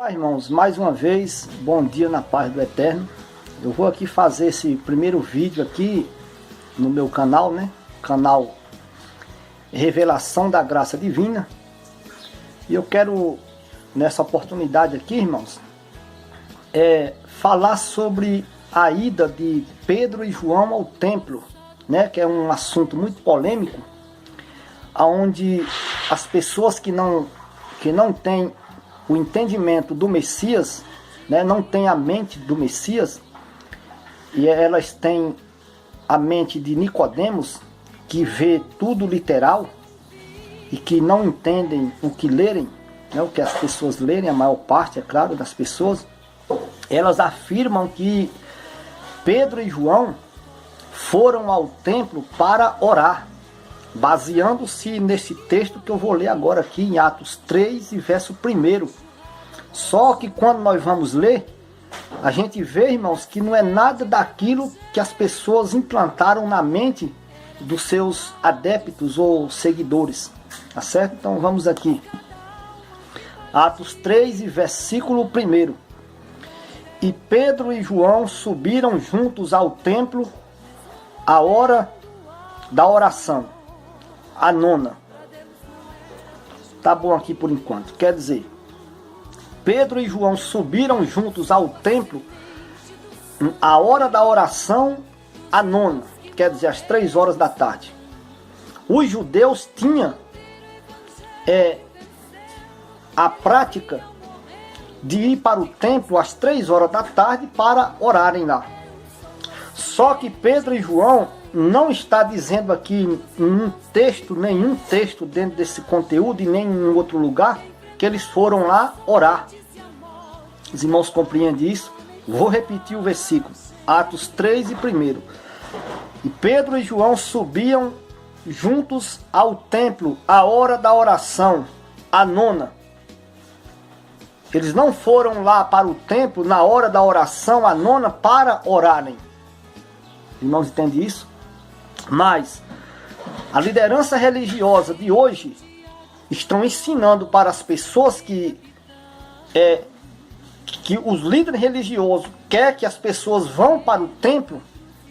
Irmãos, mais uma vez, bom dia na paz do Eterno. Eu vou aqui fazer esse primeiro vídeo aqui no meu canal, Canal Revelação da Graça Divina. E eu quero, nessa oportunidade aqui, irmãos, falar sobre a ida de Pedro e João ao templo, que é um assunto muito polêmico, onde as pessoas que não têm o entendimento do Messias, não tem a mente do Messias, e elas têm a mente de Nicodemos, que vê tudo literal e que não entendem o que lerem, o que as pessoas lerem, a maior parte, é claro, das pessoas. Elas afirmam que Pedro e João foram ao templo para orar, baseando-se nesse texto que eu vou ler agora aqui em Atos 3 e verso 1. Só que quando nós vamos ler, a gente vê, irmãos, que não é nada daquilo que as pessoas implantaram na mente dos seus adeptos ou seguidores, tá certo? Então vamos aqui, Atos 3 e versículo 1. E Pedro e João subiram juntos ao templo à hora da oração, a nona. Tá bom aqui por enquanto. Quer dizer, Pedro e João subiram juntos ao templo à hora da oração, a nona. Quer dizer, às 3 horas da tarde. Os judeus tinham a prática de ir para o templo às 3 horas da tarde para orarem lá. Só que Pedro e João não está dizendo aqui nenhum texto dentro desse conteúdo e nem em outro lugar que eles foram lá orar. Os irmãos compreendem isso? Vou repetir o versículo, Atos 3 e 1. E Pedro e João subiam juntos ao templo à hora da oração, a nona. Eles não foram lá para o templo na hora da oração, a nona, para orarem. Irmãos, entendem isso? Mas a liderança religiosa de hoje estão ensinando para as pessoas que os líderes religiosos querem que as pessoas vão para o templo,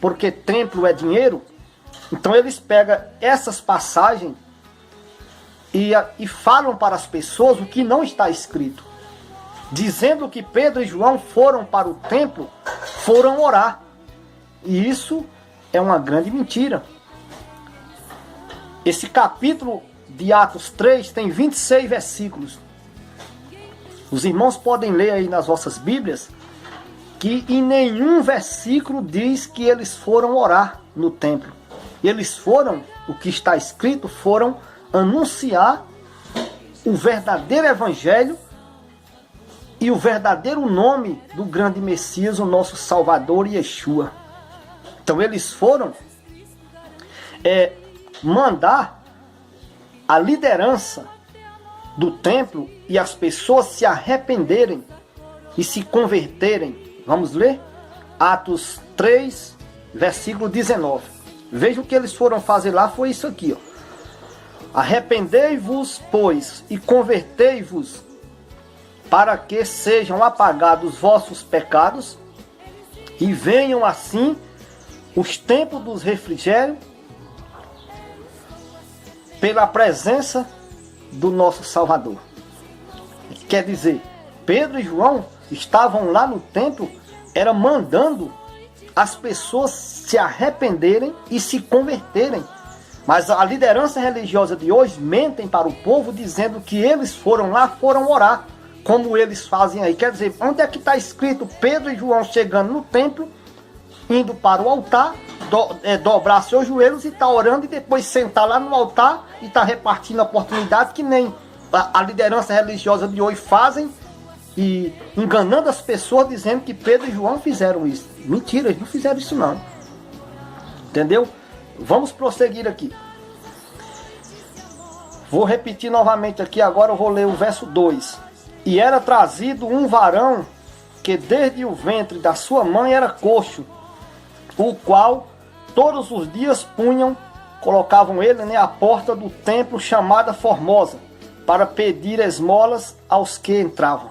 porque templo é dinheiro. Então eles pegam essas passagens e falam para as pessoas o que não está escrito, dizendo que Pedro e João foram para o templo, foram orar. E isso é uma grande mentira. Esse capítulo de Atos 3 tem 26 versículos. Os irmãos podem ler aí nas vossas Bíblias que em nenhum versículo diz que eles foram orar no templo. Eles foram, o que está escrito, foram anunciar o verdadeiro evangelho e o verdadeiro nome do grande Messias, o nosso Salvador, Yeshua. Então eles foram mandar a liderança do templo e as pessoas se arrependerem e se converterem. Vamos ler? Atos 3, versículo 19. Veja o que eles foram fazer lá, foi isso aqui, Arrependei-vos, pois, e convertei-vos, para que sejam apagados vossos pecados, e venham assim os tempos dos refrigérios, pela presença do nosso Salvador. Quer dizer, Pedro e João estavam lá no templo, era mandando as pessoas se arrependerem e se converterem. Mas a liderança religiosa de hoje mentem para o povo, dizendo que eles foram lá, foram orar, como eles fazem aí. Quer dizer, onde é que está escrito Pedro e João chegando no templo, indo para o altar, dobrar seus joelhos e tá orando, e depois sentar lá no altar e tá repartindo a oportunidade, que nem a liderança religiosa de hoje fazem, e enganando as pessoas, dizendo que Pedro e João fizeram isso. Mentira, eles não fizeram isso não. Entendeu? Vamos prosseguir aqui. Vou repetir novamente aqui, agora eu vou ler o verso 2. E era trazido um varão que desde o ventre da sua mãe era coxo, o qual todos os dias colocavam ele à porta do templo chamada Formosa, para pedir esmolas aos que entravam.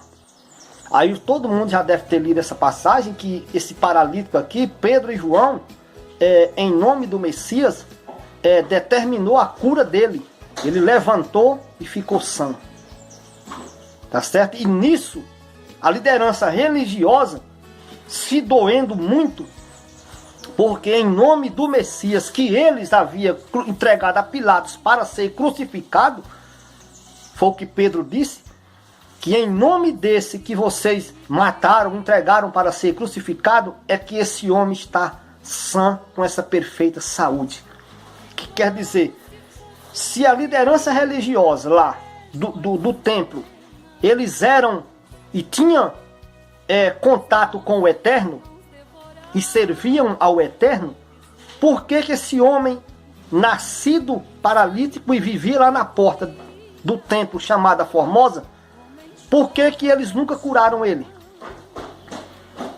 Aí todo mundo já deve ter lido essa passagem, que esse paralítico aqui, Pedro e João, em nome do Messias, determinou a cura dele. Ele levantou e ficou são. Tá certo? E nisso, a liderança religiosa se doendo muito, porque em nome do Messias, que eles haviam entregado a Pilatos para ser crucificado, foi o que Pedro disse, que em nome desse que vocês mataram, entregaram para ser crucificado, é que esse homem está sã, com essa perfeita saúde. Que quer dizer, se a liderança religiosa lá do templo, eles eram e tinham contato com o Eterno e serviam ao Eterno, por que esse homem, nascido paralítico e vivia lá na porta do templo chamada Formosa, por que eles nunca curaram ele?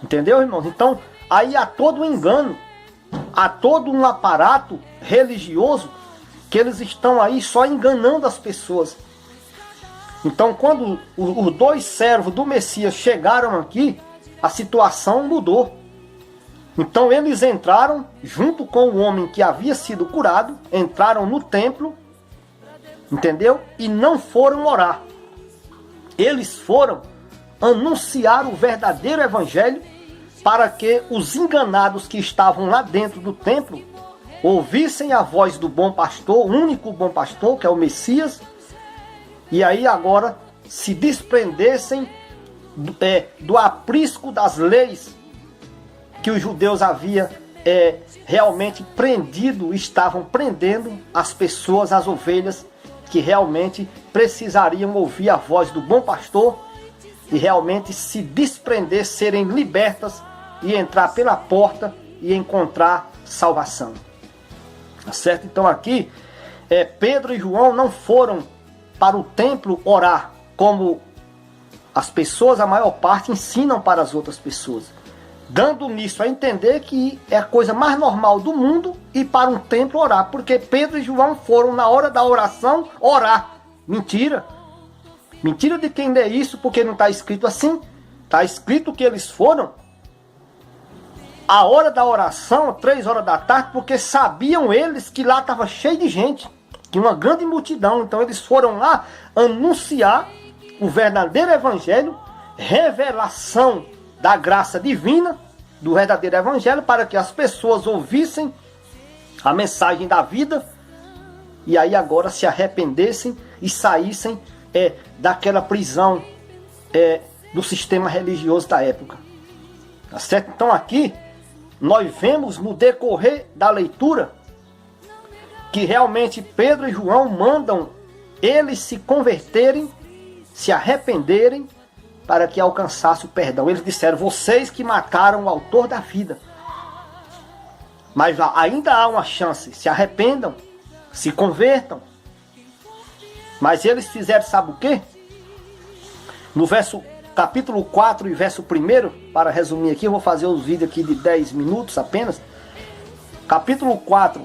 Entendeu, irmãos? Então, aí há todo um engano, há todo um aparato religioso que eles estão aí só enganando as pessoas. Então, quando os dois servos do Messias chegaram aqui, a situação mudou. Então, eles entraram junto com o homem que havia sido curado, entraram no templo, entendeu? E não foram orar. Eles foram anunciar o verdadeiro evangelho para que os enganados que estavam lá dentro do templo ouvissem a voz do bom pastor, o único bom pastor, que é o Messias, e aí agora se desprendessem do aprisco das leis que os judeus haviam realmente prendido, estavam prendendo as pessoas, as ovelhas, que realmente precisariam ouvir a voz do bom pastor e realmente se desprender, serem libertas e entrar pela porta e encontrar salvação. Tá certo? Então aqui, Pedro e João não foram para o templo orar, como as pessoas, a maior parte, ensinam para as outras pessoas, dando nisso a entender que é a coisa mais normal do mundo ir para um templo orar, porque Pedro e João foram na hora da oração orar. Mentira! Mentira de quem lê isso, porque não está escrito assim. Está escrito que eles foram a hora da oração, 3 horas da tarde, porque sabiam eles que lá estava cheio de gente, que uma grande multidão. Então eles foram lá anunciar o verdadeiro evangelho, revelação da graça divina, do verdadeiro evangelho, para que as pessoas ouvissem a mensagem da vida e aí agora se arrependessem e saíssem daquela prisão do sistema religioso da época. Tá certo? Então aqui nós vemos no decorrer da leitura que realmente Pedro e João mandam eles se converterem, se arrependerem, para que alcançasse o perdão. Eles disseram: vocês que mataram o autor da vida. Mas ainda há uma chance. Se arrependam, se convertam. Mas eles fizeram, sabe o quê? No capítulo 4 e verso 1, para resumir aqui, eu vou fazer os vídeos aqui de 10 minutos apenas. Capítulo 4.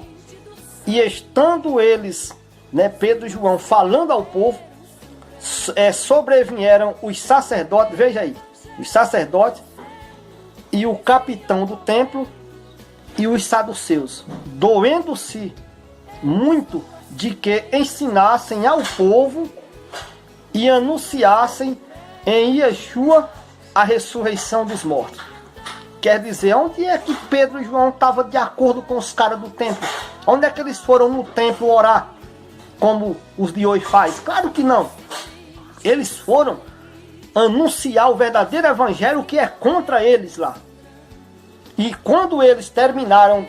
E estando eles, Pedro e João, falando ao povo, sobrevieram os sacerdotes, veja aí, os sacerdotes e o capitão do templo e os saduceus, doendo-se muito de que ensinassem ao povo e anunciassem em Yeshua a ressurreição dos mortos. Quer dizer, onde é que Pedro e João estavam de acordo com os caras do templo? Onde é que eles foram no templo orar, como os de hoje faz? Claro que não. Eles foram anunciar o verdadeiro evangelho que é contra eles lá. E quando eles terminaram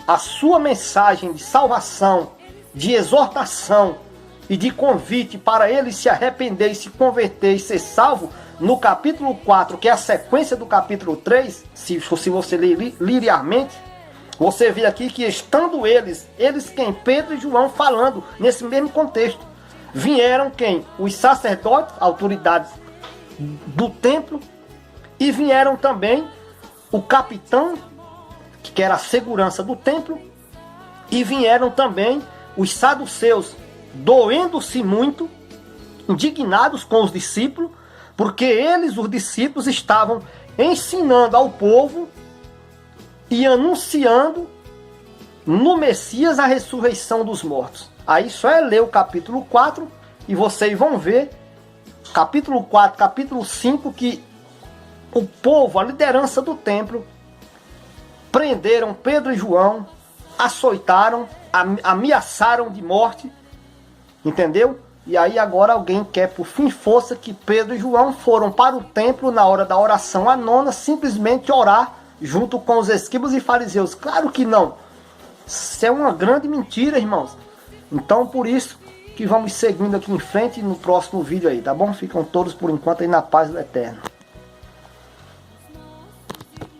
a sua mensagem de salvação, de exortação e de convite para eles se arrepender e se converter e ser salvo, no capítulo 4, que é a sequência do capítulo 3, se você ler linearmente, você vê aqui que estando eles quem? Pedro e João falando nesse mesmo contexto. Vieram quem? Os sacerdotes, autoridades do templo, e vieram também o capitão, que era a segurança do templo, e vieram também os saduceus, doendo-se muito, indignados com os discípulos, Porque eles, os discípulos, estavam ensinando ao povo e anunciando no Messias a ressurreição dos mortos. Aí só é ler o capítulo 4 e vocês vão ver, capítulo 4, capítulo 5, que o povo, a liderança do templo, prenderam Pedro e João, açoitaram, ameaçaram de morte, entendeu? E aí agora alguém quer por fim força que Pedro e João foram para o templo na hora da oração à nona, simplesmente orar junto com os escribas e fariseus. Claro que não. Isso é uma grande mentira, irmãos. Então por isso que vamos seguindo aqui em frente no próximo vídeo aí, tá bom? Ficam todos por enquanto aí na paz do Eterno.